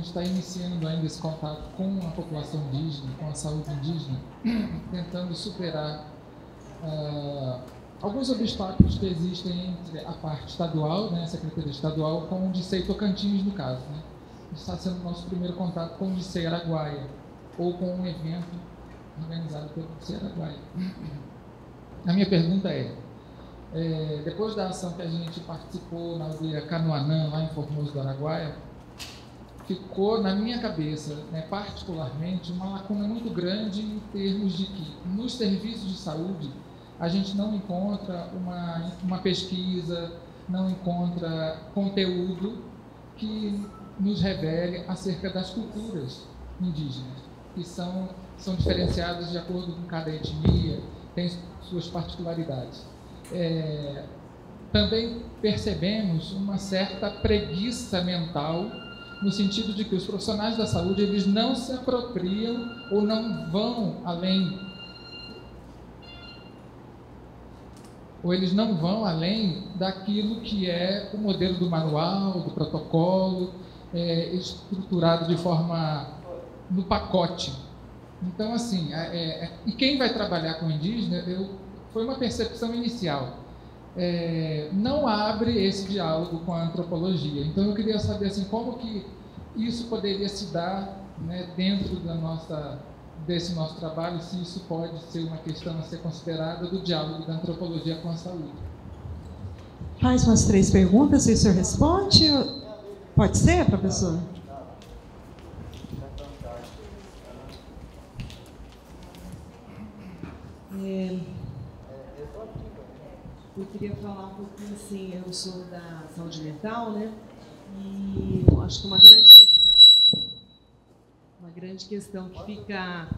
Está iniciando ainda esse contato com a população indígena, com a saúde indígena, tentando superar alguns obstáculos que existem entre a parte estadual, né, a Secretaria Estadual, com o DICEI Tocantins, no caso. Né? Está sendo o nosso primeiro contato com o DICEI Araguaia, ou com um evento organizado pelo DICEI Araguaia. A minha pergunta depois da ação que a gente participou na aldeia Canoanã, lá em Formoso do Araguaia, ficou na minha cabeça, né, particularmente, uma lacuna muito grande em termos de que, nos serviços de saúde, a gente não encontra uma pesquisa, não encontra conteúdo que nos revele acerca das culturas indígenas, que são diferenciadas de acordo com cada etnia, tem suas particularidades. Também percebemos uma certa preguiça mental, no sentido de que os profissionais da saúde, eles não se apropriam ou não vão além, daquilo que é o modelo do manual, do protocolo, estruturado de forma no pacote. Então, assim, e quem vai trabalhar com indígena, foi uma percepção inicial. Não abre esse diálogo com a antropologia. Então, eu queria saber assim, como que isso poderia se dar, né, dentro desse nosso trabalho, se isso pode ser uma questão a ser considerada do diálogo da antropologia com a saúde. Faz umas 3 perguntas e o senhor responde? Pode ser, professor? Eu queria falar um pouquinho assim, eu sou da saúde mental, né? E acho que uma grande questão que fica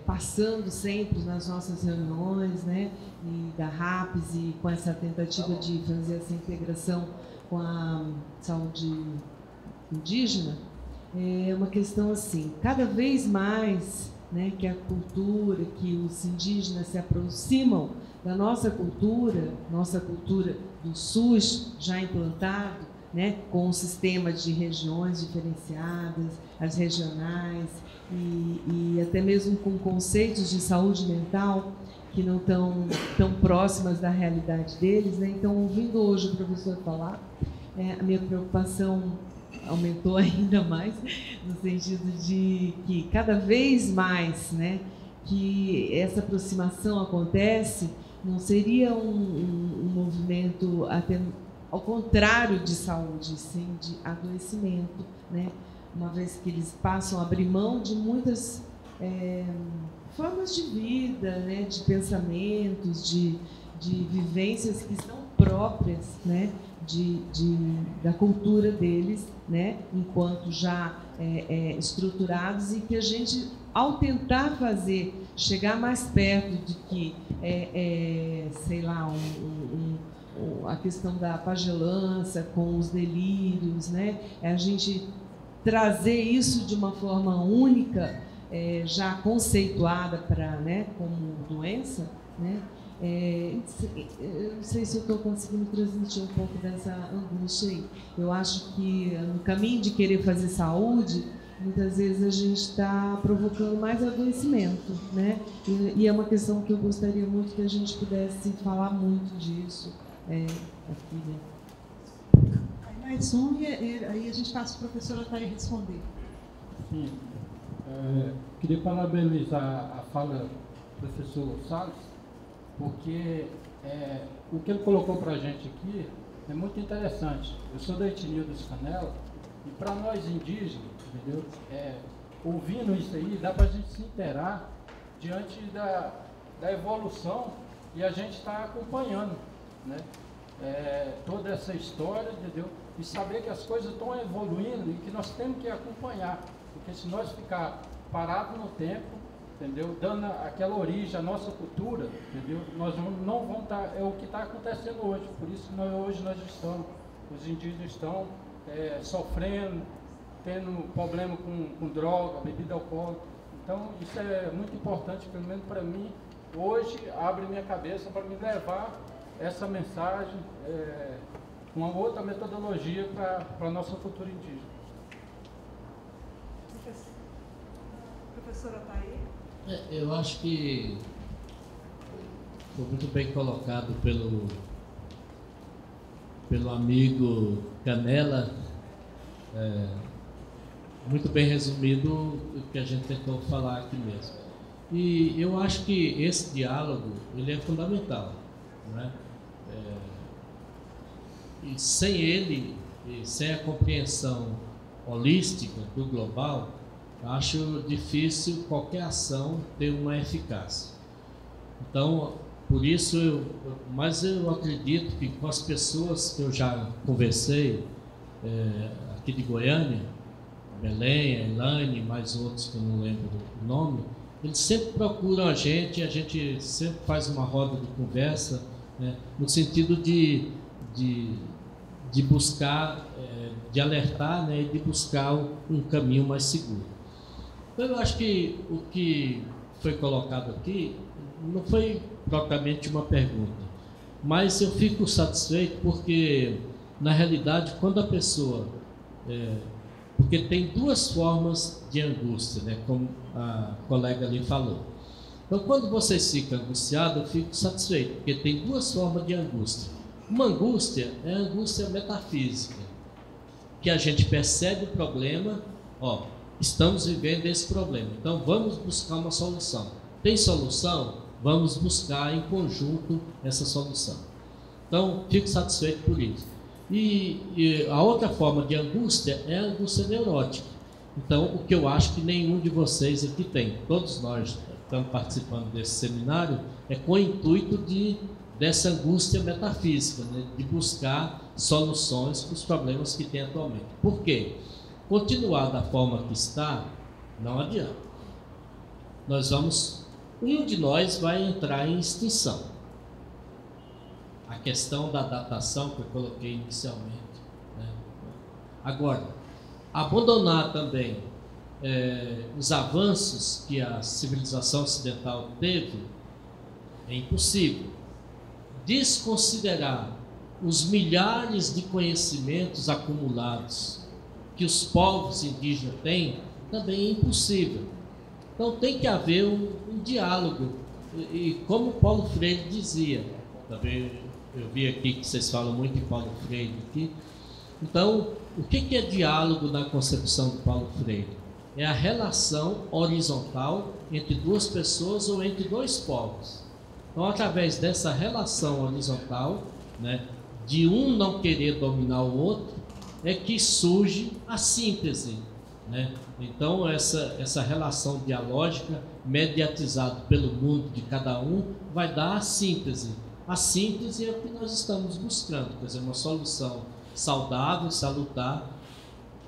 passando sempre nas nossas reuniões, né? E da RAPS e com essa tentativa de fazer essa integração com a saúde indígena, é uma questão assim, cada vez mais, né, que a cultura, que os indígenas se aproximam da nossa cultura do SUS já implantado, né, com o sistema de regiões diferenciadas, as regionais, e até mesmo com conceitos de saúde mental que não estão tão próximas da realidade deles, né? Então, ouvindo hoje o professor falar, a minha preocupação aumentou ainda mais, no sentido de que cada vez mais, né, que essa aproximação acontece, não seria um movimento até ao contrário de saúde, sim de adoecimento, né? Uma vez que eles passam a abrir mão de muitas formas de vida, né? De pensamentos, de vivências que são próprias, né? Da cultura deles, né? Enquanto já estruturados, e que a gente, ao tentar chegar mais perto de que, sei lá, a questão da pagelança com os delírios, né? A gente trazer isso de uma forma única, já conceituada né, como doença, né? Eu não sei se eu estou conseguindo transmitir um pouco dessa angústia aí. Eu acho que no caminho de querer fazer saúde, muitas vezes a gente está provocando mais adoecimento, né? E é uma questão que eu gostaria muito que a gente pudesse falar muito disso aqui, né? Mais um, e aí a gente passa para a professora Thay responder. Sim. Queria parabenizar a fala do professor Salles, porque o que ele colocou para a gente aqui é muito interessante. Eu sou da etnia dos Canela, e para nós indígenas, entendeu? Ouvindo isso aí, dá para a gente se inteirar diante da evolução, e a gente está acompanhando, né? Toda essa história, entendeu? E saber que as coisas estão evoluindo e que nós temos que acompanhar, porque se nós ficar parados no tempo, entendeu? Dando aquela origem à nossa cultura, entendeu? Nós não vamos estar, é o que está acontecendo hoje, por isso que hoje nós estamos, os indígenas estão sofrendo, tendo problema com droga, bebida alcoólica. Então isso é muito importante, pelo menos para mim, hoje abre minha cabeça para me levar essa mensagem, uma outra metodologia para a nossa cultura indígena. Professora Thaí? Eu acho que foi muito bem colocado pelo amigo Canela, muito bem resumido o que a gente tentou falar aqui mesmo. E eu acho que esse diálogo ele é fundamental, né? E sem ele, e sem a compreensão holística do global, acho difícil qualquer ação ter uma eficácia. Então, por isso, mas eu acredito que com as pessoas que eu já conversei, aqui de Goiânia, Belém, a Elaine, mais outros que eu não lembro do nome, eles sempre procuram a gente sempre faz uma roda de conversa, né, no sentido de buscar, de alertar, né, e de buscar um caminho mais seguro. Então, eu acho que o que foi colocado aqui não foi propriamente uma pergunta, mas eu fico satisfeito porque, na realidade, quando a pessoa... porque tem duas formas de angústia, né, como a colega ali falou. Então, quando vocês ficam angustiados, eu fico satisfeito, porque tem duas formas de angústia. Uma angústia é a angústia metafísica, que a gente percebe o problema, estamos vivendo esse problema, então vamos buscar uma solução. Tem solução? Vamos buscar em conjunto essa solução. Então, fico satisfeito por isso. E a outra forma de angústia é a angústia neurótica. Então, o que eu acho que nenhum de vocês aqui tem, todos nós estamos participando desse seminário, é com o intuito dessa angústia metafísica, né, de buscar soluções para os problemas que tem atualmente. Por quê? Continuar da forma que está, não adianta. Um de nós vai entrar em extinção. A questão da datação que eu coloquei inicialmente, né? Agora, abandonar também os avanços que a civilização ocidental teve é impossível. Desconsiderar os milhares de conhecimentos acumulados que os povos indígenas têm também é impossível. Então tem que haver um diálogo. E como Paulo Freire dizia, também eu vi aqui que vocês falam muito em Paulo Freire aqui. Então, o que é diálogo na concepção de Paulo Freire? É a relação horizontal entre duas pessoas ou entre dois povos. Então, através dessa relação horizontal, né, de um não querer dominar o outro, é que surge a síntese, né? Então, essa relação dialógica, mediatizada pelo mundo de cada um, vai dar a síntese. A síntese é o que nós estamos buscando, quer dizer, uma solução saudável, salutar,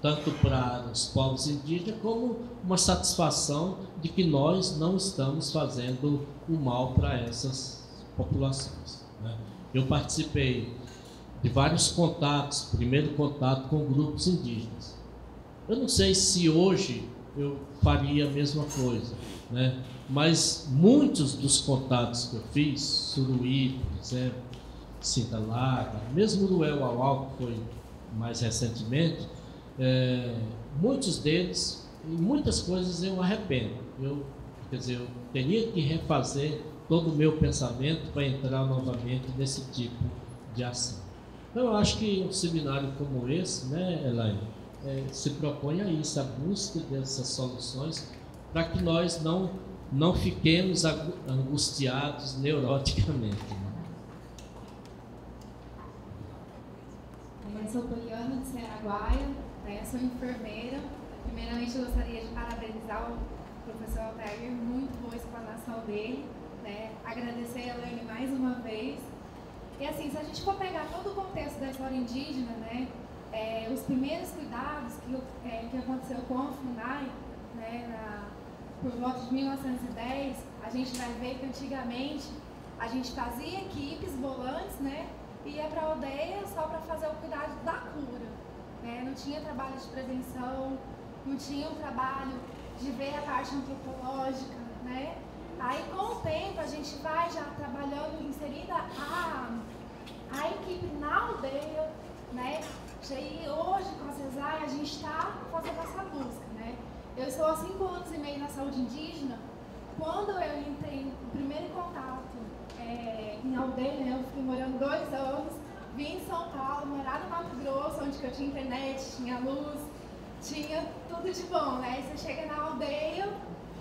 tanto para os povos indígenas, como uma satisfação de que nós não estamos fazendo o mal para essas populações, né? Eu participei de vários contatos, primeiro contato com grupos indígenas. Eu não sei se hoje eu faria a mesma coisa, né? Mas muitos dos contatos que eu fiz, Suruí, por exemplo, Cinta Larga, mesmo no Uauau, que foi mais recentemente, muitos deles, em muitas coisas eu arrependo. Eu teria que refazer todo o meu pensamento para entrar novamente nesse tipo de ação. Então, eu acho que um seminário como esse, né, Elaine, se propõe a isso, a busca dessas soluções, para que nós não fiquemos angustiados neuroticamente. Eu sou Poliana de Araguaia, sou enfermeira. Primeiramente, eu gostaria de parabenizar o professor Altair, muito boa a explanação dele, né? Agradecer a Elaine mais uma vez. E assim, se a gente for pegar todo o contexto da história indígena, né, os primeiros cuidados que aconteceu com a FUNAI, né, por volta de 1910, a gente vai ver que antigamente a gente fazia equipes volantes, né? Ia para a aldeia só para fazer o cuidado da cura, né? Não tinha trabalho de prevenção, não tinha um trabalho de ver a parte antropológica, né? Aí com o tempo a gente vai já trabalhando, inserida a equipe na aldeia, né? E hoje com a CESAI a gente está fazendo essa busca, né? Eu estou há 5 anos e meio na saúde indígena. Quando eu entrei no primeiro contato em aldeia, né? Eu fiquei morando 2 anos, vim em São Paulo, morar no Mato Grosso, onde eu tinha internet, tinha luz, tinha tudo de bom, né? Você chega na aldeia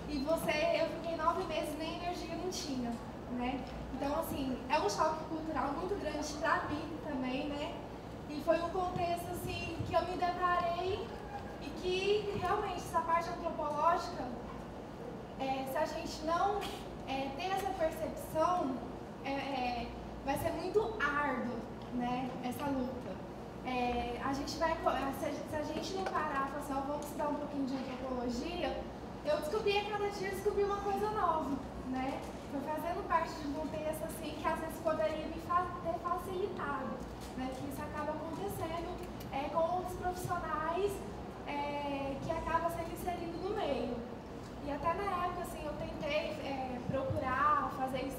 e eu fiquei 9 meses, nem energia não tinha, né? Então, assim, é um choque cultural muito grande para mim também, né? E foi um contexto, assim, que eu me deparei e que, realmente, essa parte antropológica, se a gente não ter essa percepção, vai ser muito árduo, né? Essa luta. A gente vai, se a gente não parar e falar assim, vamos estudar um pouquinho de antropologia, eu descobri a cada dia uma coisa nova, né? Foi fazendo parte de um contexto assim que às vezes poderia me ter facilitado, né? Que isso acaba acontecendo com outros profissionais que acabam sendo inseridos no meio. E até na época assim eu tentei procurar,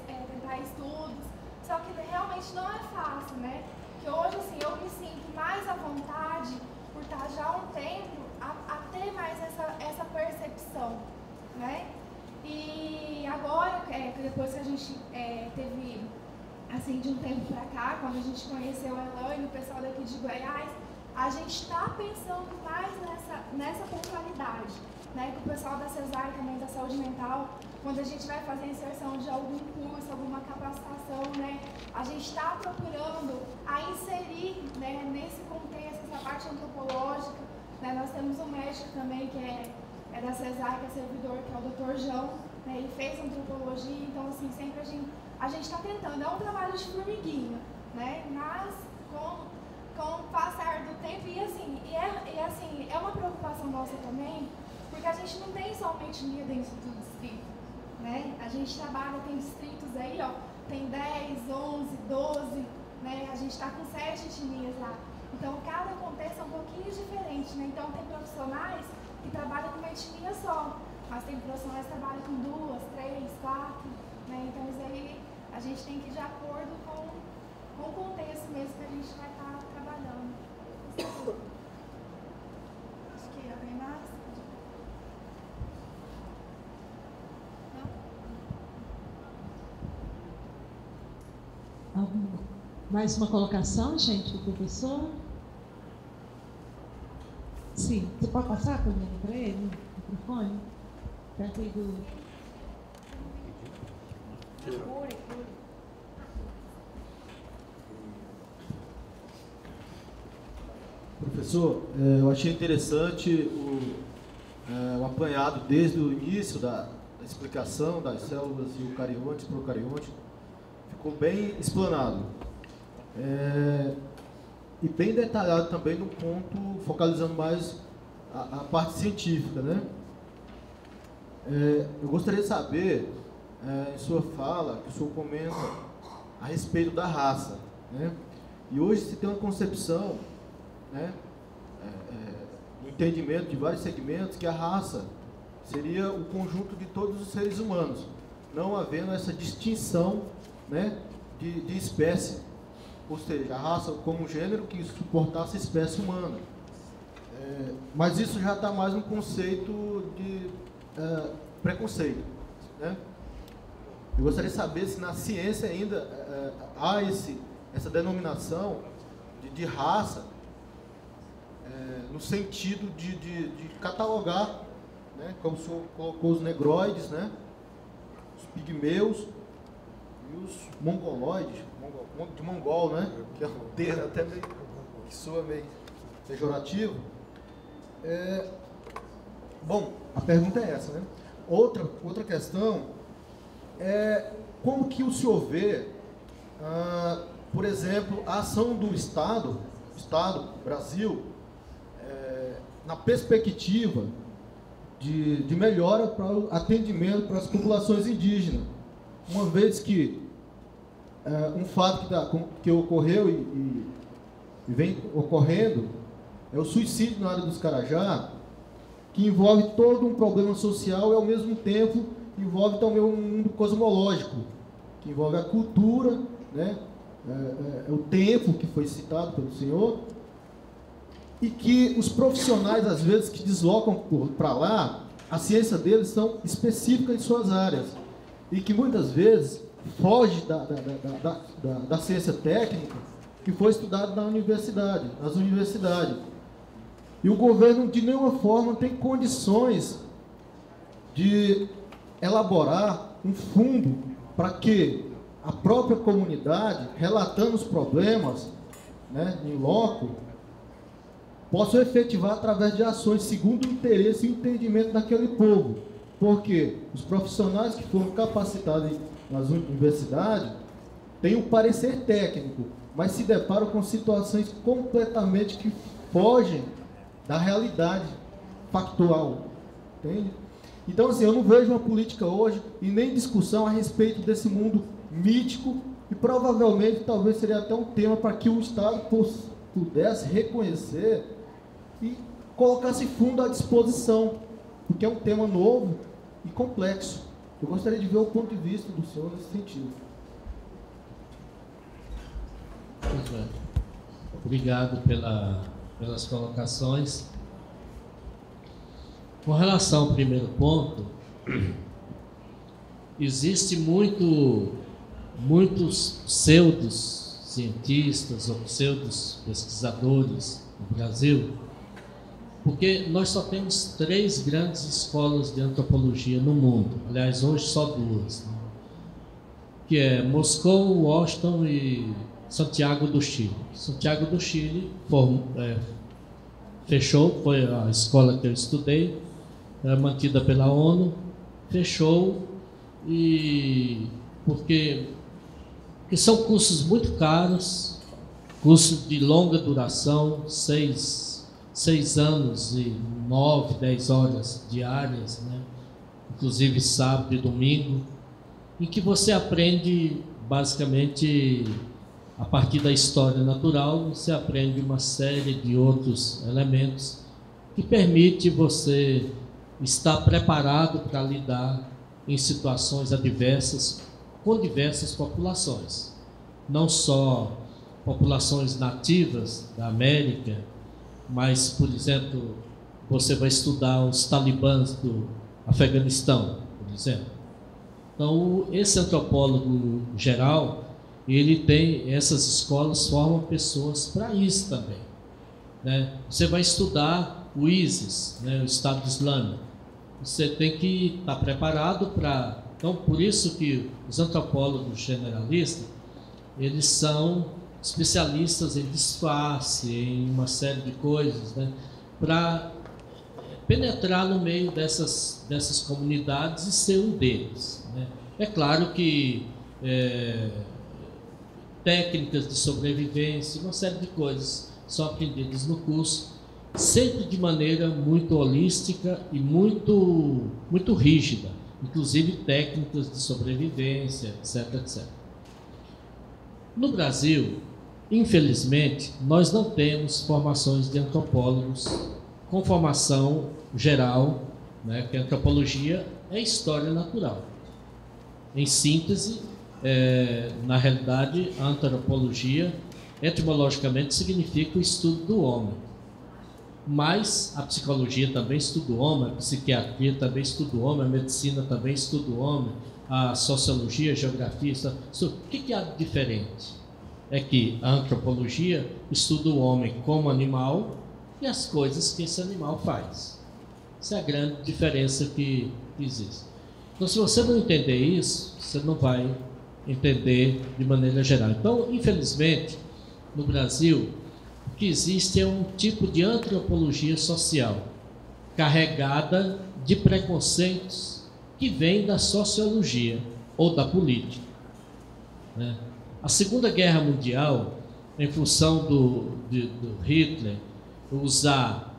tentar estudos, só que realmente não é fácil, né? Que hoje assim eu me sinto mais à vontade por estar já há um tempo a ter mais essa percepção, né? E agora, depois que a gente teve, assim, de um tempo para cá, quando a gente conheceu a Elaine, o pessoal daqui de Goiás, a gente está pensando mais nessa pontualidade, né? Com o pessoal da CESAI também, da saúde mental, quando a gente vai fazer a inserção de algum curso, alguma capacitação, né? A gente está procurando a inserir, né, nesse contexto, essa parte antropológica, né? Nós temos um médico também que é da CESAI, que é servidor, que é o Dr. João, né? Ele fez antropologia, então assim, sempre a gente está tentando, é um trabalho de formiguinha, né? Mas com o passar do tempo, e assim, é uma preocupação nossa também, porque a gente não tem somente unida dentro do distrito, né? A gente trabalha, tem distritos aí, ó, tem 10, 11, 12, né? A gente está com 7 etnias lá. Então, cada contexto é um pouquinho diferente, né? Então, tem profissionais que trabalham com uma etnia só, mas tem profissionais que trabalham com 2, 3, 4, né? Então, isso aí a gente tem que ir de acordo com o contexto mesmo que a gente vai estar trabalhando. Acho que alguém mais? Mais uma colocação, gente, do professor? Sim, você pode passar para ele, o microfone? Perto aí do... Professor, eu achei interessante o apanhado desde o início da explicação das células eucariontes e procariontes. Ficou bem explanado. E bem detalhado também no ponto, focalizando mais a parte científica, né? Eu gostaria de saber, em sua fala, que o senhor comenta a respeito da raça, né? E hoje se tem uma concepção, né, no entendimento de vários segmentos, que a raça seria o conjunto de todos os seres humanos, não havendo essa distinção, né, de espécie, ou seja, a raça como gênero que suportasse a espécie humana. Mas isso já está mais no conceito de preconceito, né? Eu gostaria de saber se na ciência ainda há essa denominação de raça, no sentido de catalogar, né, como o senhor colocou os negroides, né, os pigmeus e os mongoloides, de mongol, né, que é um termo até meio, que soa meio pejorativo. Bom, a pergunta é essa, né? Outra questão é como que o senhor vê, por exemplo, a ação do Estado, Brasil, na perspectiva de melhora para o atendimento para as populações indígenas. Uma vez que um fato que ocorreu e vem ocorrendo é o suicídio na área dos Carajá, que envolve todo um problema social e, ao mesmo tempo, envolve também um mundo cosmológico, que envolve a cultura, né? O tempo que foi citado pelo senhor, e que os profissionais, às vezes, que deslocam para lá, a ciência deles são específicas em suas áreas, e que muitas vezes foge da ciência técnica que foi estudada nas universidades. E o governo, de nenhuma forma, tem condições de elaborar um fundo para que a própria comunidade, relatando os problemas, né, em loco, possa efetivar através de ações segundo o interesse e o entendimento daquele povo. Porque os profissionais que foram capacitados nas universidades têm um parecer técnico, mas se deparam com situações completamente que fogem da realidade factual, entende? Então, assim, eu não vejo uma política hoje e nem discussão a respeito desse mundo mítico, e provavelmente, talvez seria até um tema para que o Estado pudesse reconhecer e colocasse fundo à disposição, porque é um tema novo e complexo. Eu gostaria de ver o ponto de vista do senhor nesse sentido. Obrigado pelas colocações. Com relação ao primeiro ponto, existe muitos pseudos-cientistas ou pseudos-pesquisadores no Brasil, porque nós só temos 3 grandes escolas de antropologia no mundo. Aliás, hoje só 2, né? Que é Moscou, Washington e Santiago do Chile. Santiago do Chile fechou, foi a escola que eu estudei, era mantida pela ONU, fechou, porque são cursos muito caros, cursos de longa duração, 6 anos e 9, 10 horas diárias, né? Inclusive sábado e domingo, em que você aprende basicamente, a partir da história natural, você aprende uma série de outros elementos que permite você estar preparado para lidar em situações adversas com diversas populações, não só populações nativas da América, mas, por exemplo, você vai estudar os talibãs do Afeganistão, por exemplo. Então, esse antropólogo geral, essas escolas formam pessoas para isso também, né? Você vai estudar o ISIS, né, o Estado Islâmico. Você tem que estar preparado para... Então, por isso que os antropólogos generalistas, eles são especialistas em disfarce, em uma série de coisas, né, para penetrar no meio dessas comunidades e ser um deles, né? É claro que técnicas de sobrevivência, uma série de coisas são aprendidas no curso, sempre de maneira muito holística e muito rígida, inclusive técnicas de sobrevivência, etc, etc. No Brasil, infelizmente, nós não temos formações de antropólogos com formação geral, né, que a antropologia é história natural. Em síntese, na realidade, a antropologia, etimologicamente, significa o estudo do homem. Mas a psicologia também estuda o homem, a psiquiatria também estuda o homem, a medicina também estuda o homem, a sociologia, a geografia. O que há de diferente? É que a antropologia estuda o homem como animal e as coisas que esse animal faz. Essa é a grande diferença que existe. Então, se você não entender isso, você não vai entender de maneira geral. Então, infelizmente, no Brasil, o que existe é um tipo de antropologia social carregada de preconceitos que vêm da sociologia ou da política, né? A Segunda Guerra Mundial, em função do Hitler usar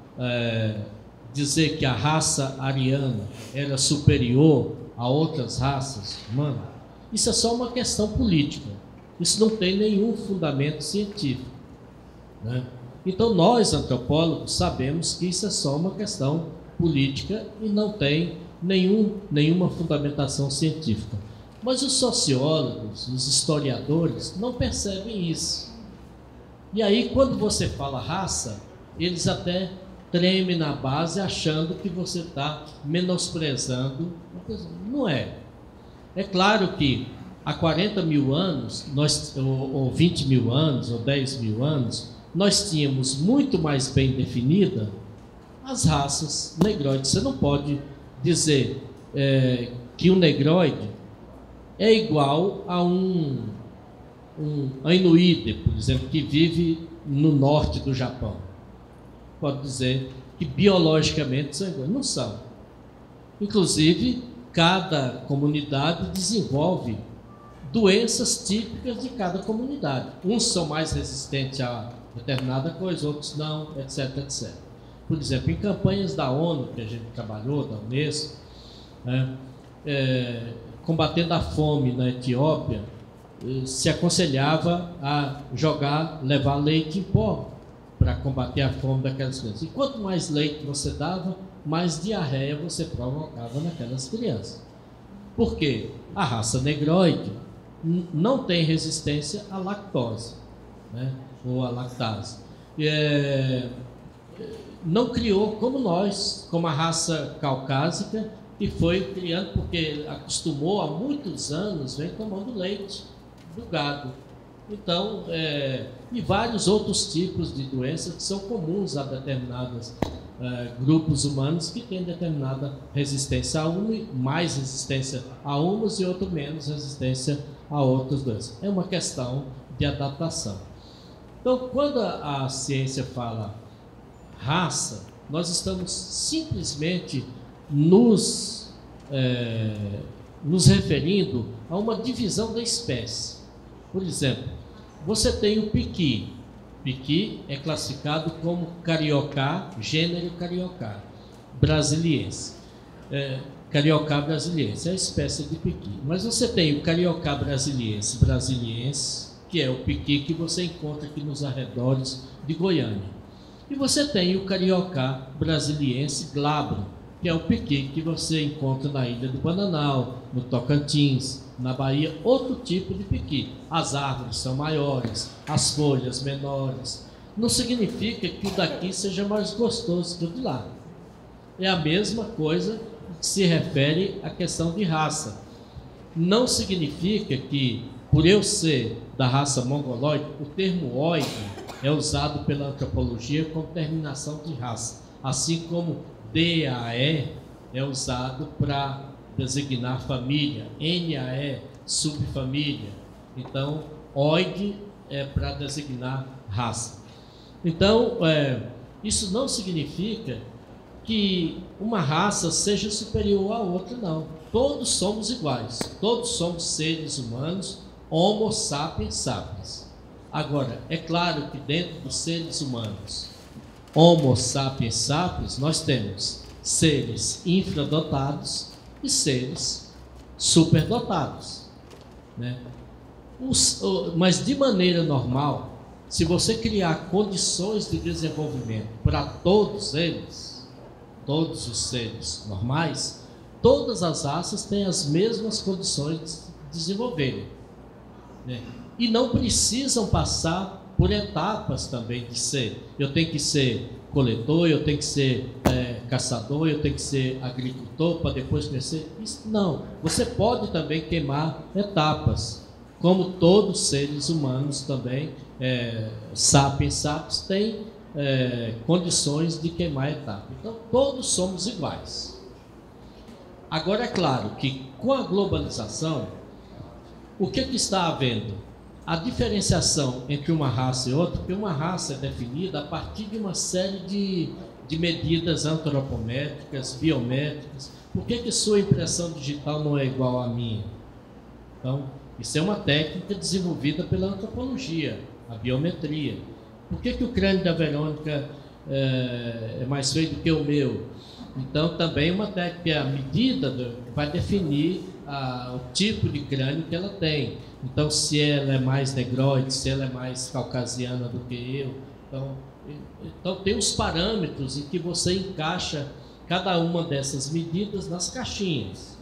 dizer que a raça ariana era superior a outras raças humanas, isso é só uma questão política. Isso não tem nenhum fundamento científico, né? Então nós, antropólogos, sabemos que isso é só uma questão política e não tem nenhuma fundamentação científica. Mas os sociólogos, os historiadores, não percebem isso. E aí, quando você fala raça, eles até tremem na base achando que você está menosprezando. Não é. É claro que há 40 mil anos, ou 20 mil anos, ou 10 mil anos, nós tínhamos muito mais bem definida as raças negroides. Você não pode dizer que um negroide é igual a um Inuit, por exemplo, que vive no norte do Japão. Pode dizer que biologicamente são iguais. Não são. Inclusive, cada comunidade desenvolve doenças típicas de cada comunidade. Uns são mais resistentes a determinada coisa, outros não, etc, etc. Por exemplo, em campanhas da ONU, que a gente trabalhou, da Unesco, né, combatendo a fome na Etiópia, se aconselhava a levar leite em pó para combater a fome daquelas crianças. E quanto mais leite você dava, mais diarreia você provocava naquelas crianças. Por quê? A raça negroide não tem resistência à lactose, né, ou à lactase. Não criou como nós, como a raça caucásica, que foi criando porque acostumou há muitos anos, vem tomando leite do gado. Então, e vários outros tipos de doenças que são comuns a determinados grupos humanos que têm determinada resistência a uma, mais resistência a umas e outro menos resistência a outras doenças. É uma questão de adaptação. Então, quando a ciência fala raça, nós estamos simplesmente nos referindo a uma divisão da espécie. Por exemplo, você tem o piqui. Piqui é classificado como cariocá, gênero cariocá, brasiliense. Cariocá brasiliense é a espécie de piqui. Mas você tem o cariocá brasiliense, que é o piqui que você encontra aqui nos arredores de Goiânia. E você tem o cariocá brasiliense glabro, que é o piqui que você encontra na Ilha do Bananal, no Tocantins, na Bahia, outro tipo de piqui. As árvores são maiores, as folhas menores. Não significa que o daqui seja mais gostoso que o de lá. É a mesma coisa que se refere à questão de raça. Não significa que, por eu ser da raça mongoloide, o termo oide é usado pela antropologia como terminação de raça, assim como DAE é usado para designar família, NAE, subfamília. Então, oide é para designar raça. Então, isso não significa que uma raça seja superior à outra, não. Todos somos iguais, todos somos seres humanos, Homo sapiens sapiens. Agora, é claro que dentro dos seres humanos, Homo sapiens sapiens, nós temos seres infradotados e seres superdotados, né? Mas de maneira normal, se você criar condições de desenvolvimento para todos eles, todos os seres normais, todas as raças têm as mesmas condições de desenvolverem, né? E não precisam passar por etapas também de ser. Eu tenho que ser coletor, eu tenho que ser caçador, eu tenho que ser agricultor para depois crescer. Isso, não. Você pode também queimar etapas, como todos os seres humanos também, sapiens sapiens, têm condições de queimar etapas. Então, todos somos iguais. Agora, é claro que com a globalização, o que está havendo? A diferenciação entre uma raça e outra, porque uma raça é definida a partir de uma série de medidas antropométricas, biométricas. Por que sua impressão digital não é igual à minha? Então, isso é uma técnica desenvolvida pela antropologia, a biometria. Por que o crânio da Verônica é mais feio do que o meu. Então, também uma técnica, a medida vai definir o tipo de crânio que ela tem. Então, se ela é mais negroide, se ela é mais caucasiana do que eu. Então tem os parâmetros em que você encaixa cada uma dessas medidas nas caixinhas.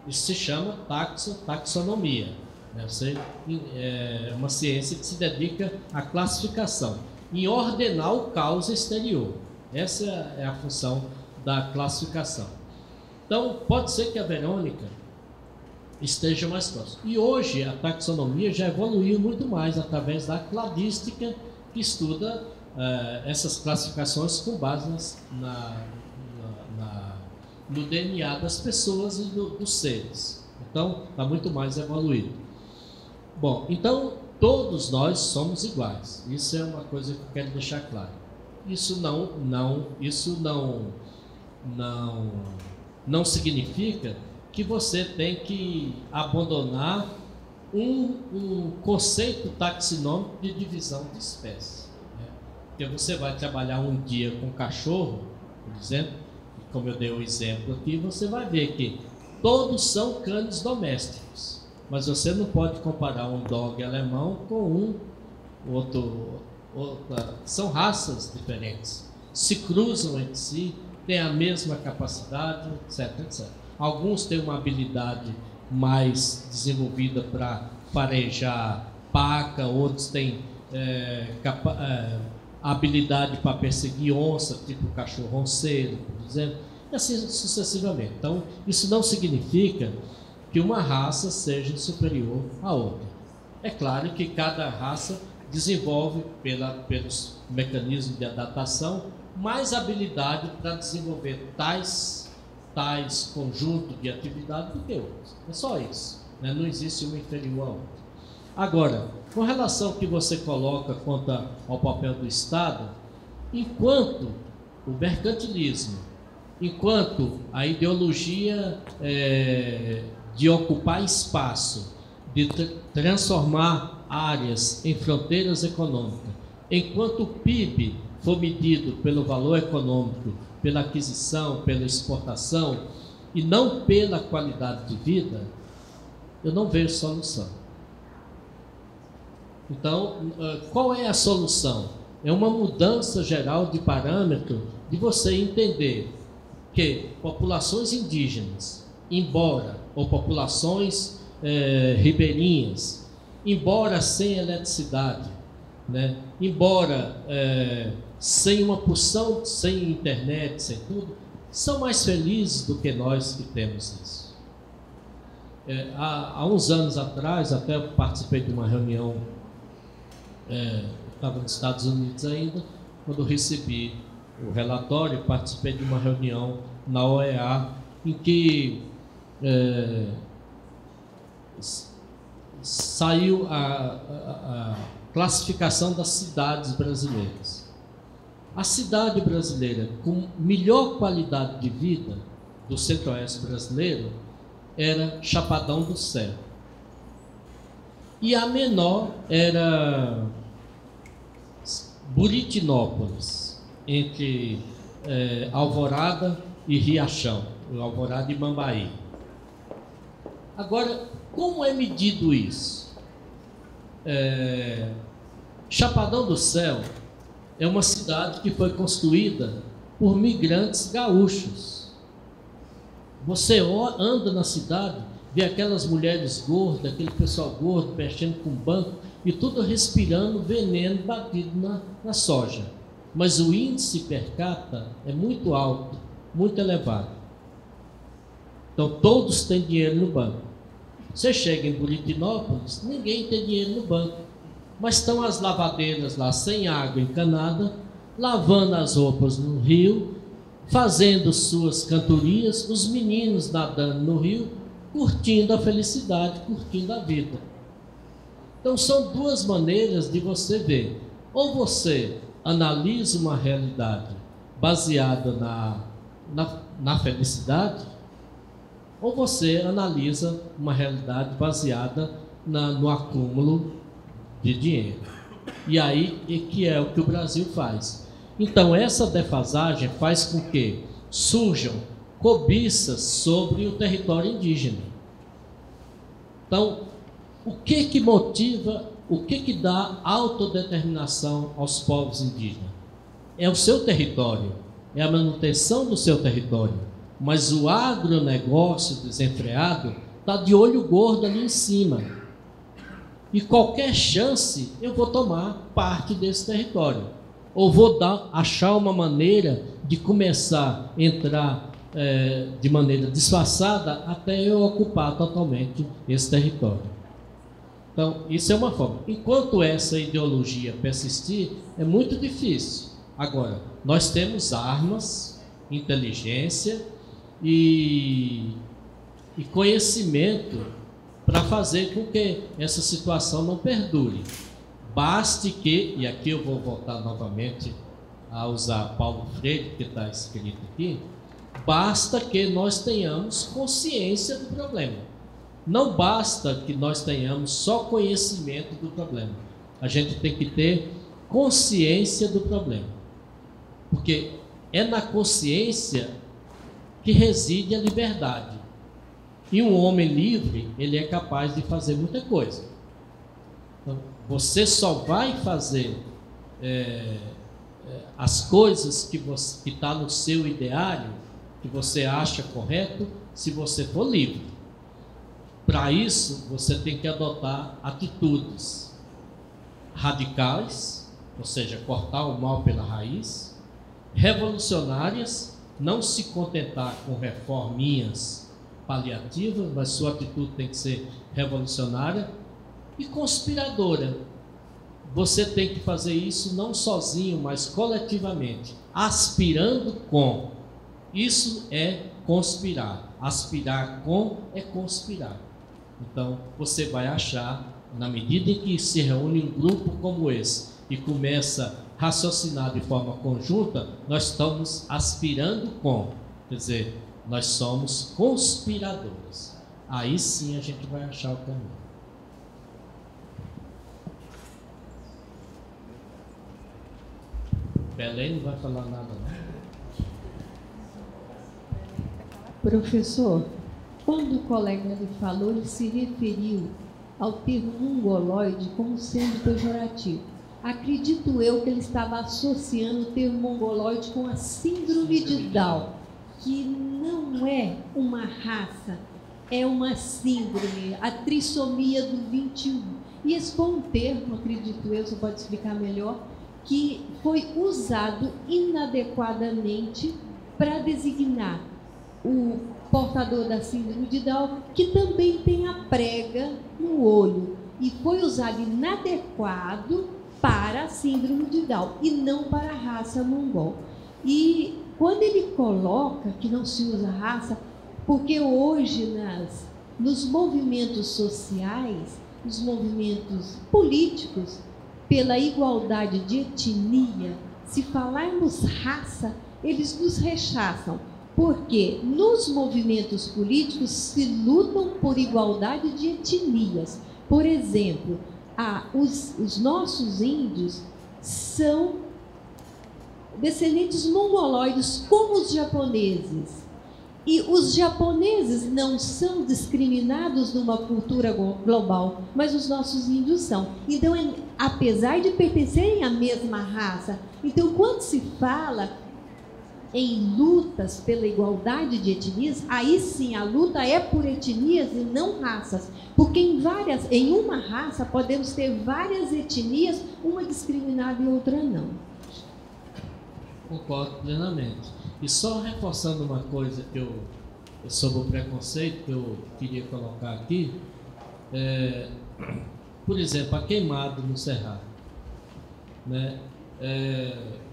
Isso se chama taxonomia. É uma ciência que se dedica à classificação, em ordenar o caos exterior. Essa é a função da classificação. Então, pode ser que a Verônica esteja mais próxima. E hoje a taxonomia já evoluiu muito mais através da cladística, que estuda essas classificações com base no DNA das pessoas e dos seres. Então, está muito mais evoluído. Bom, então, todos nós somos iguais. Isso é uma coisa que eu quero deixar claro. Isso não significa que você tem que abandonar um conceito taxonômico de divisão de espécies. Né? Porque você vai trabalhar um dia com cachorro, por exemplo, como eu dei o exemplo aqui, você vai ver que todos são cães domésticos, mas você não pode comparar um dog alemão com são raças diferentes, se cruzam entre si, têm a mesma capacidade, etc, etc. Alguns têm uma habilidade mais desenvolvida para farejar paca, outros têm habilidade para perseguir onça, tipo cachorro-ronceiro, por exemplo, e assim sucessivamente. Então, isso não significa que uma raça seja superior à outra. É claro que cada raça desenvolve, pelos mecanismos de adaptação, mais habilidade para desenvolver tais conjuntos de atividade do que outros. É só isso. Né? Não existe uma inferior à outra. Agora, com relação ao que você coloca quanto ao papel do Estado, enquanto o mercantilismo, enquanto a ideologia de ocupar espaço, de transformar áreas em fronteiras econômicas, enquanto o PIB for medido pelo valor econômico, pela aquisição, pela exportação, e não pela qualidade de vida, eu não vejo solução. Então, qual é a solução? É uma mudança geral de parâmetro de você entender que populações indígenas, ou populações ribeirinhas, embora sem eletricidade, né, embora sem uma porção, sem internet, sem tudo, são mais felizes do que nós que temos isso. Há uns anos atrás, até eu participei de uma reunião, estava nos Estados Unidos ainda, quando eu recebi o relatório, participei de uma reunião na OEA, em que saiu a classificação das cidades brasileiras. A cidade brasileira com melhor qualidade de vida do centro-oeste brasileiro era Chapadão do Céu. E a menor era Buritinópolis, entre Alvorada e Riachão, Alvorada e Mambaí. Agora, como é medido isso? Chapadão do Céu é uma cidade que foi construída por migrantes gaúchos. Você anda na cidade, vê aquelas mulheres gordas, aquele pessoal gordo, mexendo com banco, e tudo respirando veneno batido na soja. Mas o índice per capita é muito alto, muito elevado. Então, todos têm dinheiro no banco. Você chega em Buritinópolis, ninguém tem dinheiro no banco. Mas estão as lavadeiras lá, sem água encanada, lavando as roupas no rio, fazendo suas cantorias, os meninos nadando no rio, curtindo a felicidade, curtindo a vida. Então, são duas maneiras de você ver. Ou você analisa uma realidade baseada na felicidade, ou você analisa uma realidade baseada no acúmulo de dinheiro. E aí, que é o que o Brasil faz. Então, essa defasagem faz com que surjam cobiças sobre o território indígena. Então, o que motiva, o que dá autodeterminação aos povos indígenas? É o seu território, é a manutenção do seu território. Mas o agronegócio desenfreado está de olho gordo ali em cima. E qualquer chance, eu vou tomar parte desse território. Ou vou achar uma maneira de começar a entrar de maneira disfarçada até eu ocupar totalmente esse território. Então, isso é uma forma. Enquanto essa ideologia persistir, é muito difícil. Agora, nós temos armas, inteligência e conhecimento para fazer com que essa situação não perdure. Baste que, e aqui eu vou voltar novamente a usar Paulo Freire, que está escrito aqui, basta que nós tenhamos consciência do problema. Não basta que nós tenhamos só conhecimento do problema. A gente tem que ter consciência do problema. Porque é na consciência que reside a liberdade. E um homem livre, ele é capaz de fazer muita coisa. Então, você só vai fazer as coisas que está no seu ideário, que você acha correto, se você for livre. Para isso, você tem que adotar atitudes radicais, ou seja, cortar o mal pela raiz, revolucionárias, não se contentar com reforminhas paliativas, mas sua atitude tem que ser revolucionária, e conspiradora. Você tem que fazer isso não sozinho, mas coletivamente, aspirando com. Isso é conspirar. Aspirar com é conspirar. Então, você vai achar, na medida em que se reúne um grupo como esse e começa a raciocinar de forma conjunta, nós estamos aspirando com. Quer dizer, nós somos conspiradores. Aí sim a gente vai achar o caminho. Belém não vai falar nada, não. Professor, quando o colega lhe falou, ele se referiu ao termo mongoloide como sendo pejorativo. Acredito eu que ele estava associando o termo mongoloide com a síndrome de Down, que não é uma raça, é uma síndrome, a trissomia do 21. E esse foi um termo, acredito eu, você pode explicar melhor, que foi usado inadequadamente para designar o portador da síndrome de Down, que também tem a prega no olho, e foi usado inadequado para a síndrome de Down e não para a raça mongol. E quando ele coloca que não se usa raça, porque hoje nos movimentos sociais, nos movimentos políticos, pela igualdade de etnia, se falarmos raça, eles nos rechaçam, porque nos movimentos políticos se lutam por igualdade de etnias. Por exemplo, os nossos índios são descendentes mongoloides como os japoneses. E os japoneses não são discriminados numa cultura global, mas os nossos índios são. Então, apesar de pertencerem à mesma raça, então quando se fala em lutas pela igualdade de etnias, aí sim a luta é por etnias e não raças, porque em uma raça podemos ter várias etnias, uma discriminada e outra não. Concordo plenamente. E só reforçando uma coisa que sobre o preconceito que eu queria colocar aqui, por exemplo, a queimada no Cerrado, né?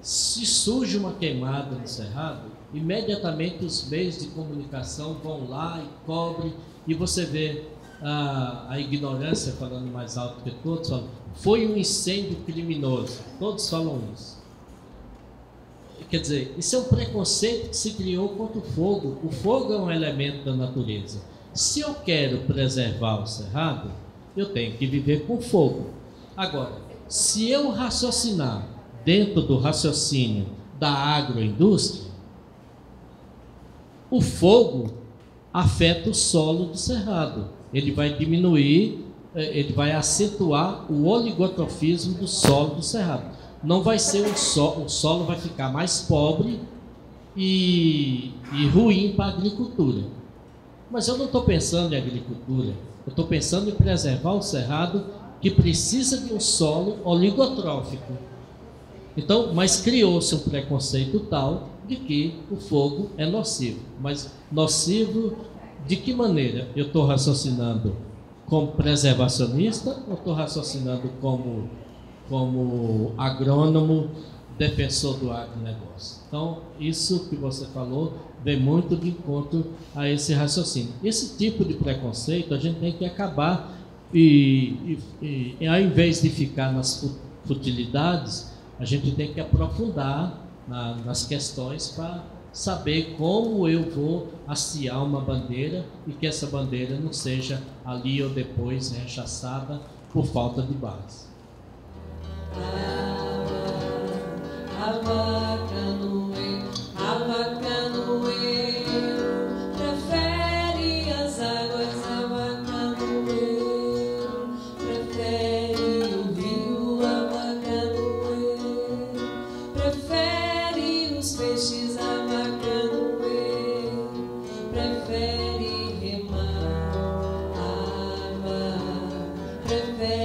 Se surge uma queimada no Cerrado, imediatamente os meios de comunicação vão lá e cobrem, e você vê a ignorância falando mais alto que todos, falam, foi um incêndio criminoso, todos falam isso. Quer dizer, isso é um preconceito que se criou contra o fogo. O fogo é um elemento da natureza. Se eu quero preservar o Cerrado, eu tenho que viver com fogo. Agora, se eu raciocinar dentro do raciocínio da agroindústria, o fogo afeta o solo do cerrado. Ele vai diminuir, ele vai acentuar o oligotrofismo do solo do cerrado. Não vai ser o solo vai ficar mais pobre e ruim para a agricultura. Mas eu não estou pensando em agricultura, eu estou pensando em preservar o cerrado, que precisa de um solo oligotrófico. Então, mas criou-se um preconceito tal de que o fogo é nocivo. Mas nocivo de que maneira? Eu estou raciocinando como preservacionista ou estou raciocinando como agrônomo, defensor do agronegócio? Então, isso que você falou vem muito de encontro a esse raciocínio. Esse tipo de preconceito a gente tem que acabar e ao invés de ficar nas futilidades, a gente tem que aprofundar nas questões para saber como eu vou hastear uma bandeira e que essa bandeira não seja ali ou depois rechaçada por falta de base. Prefere as águas, prefere o rio, prefere os peixes, prefere remar, prefere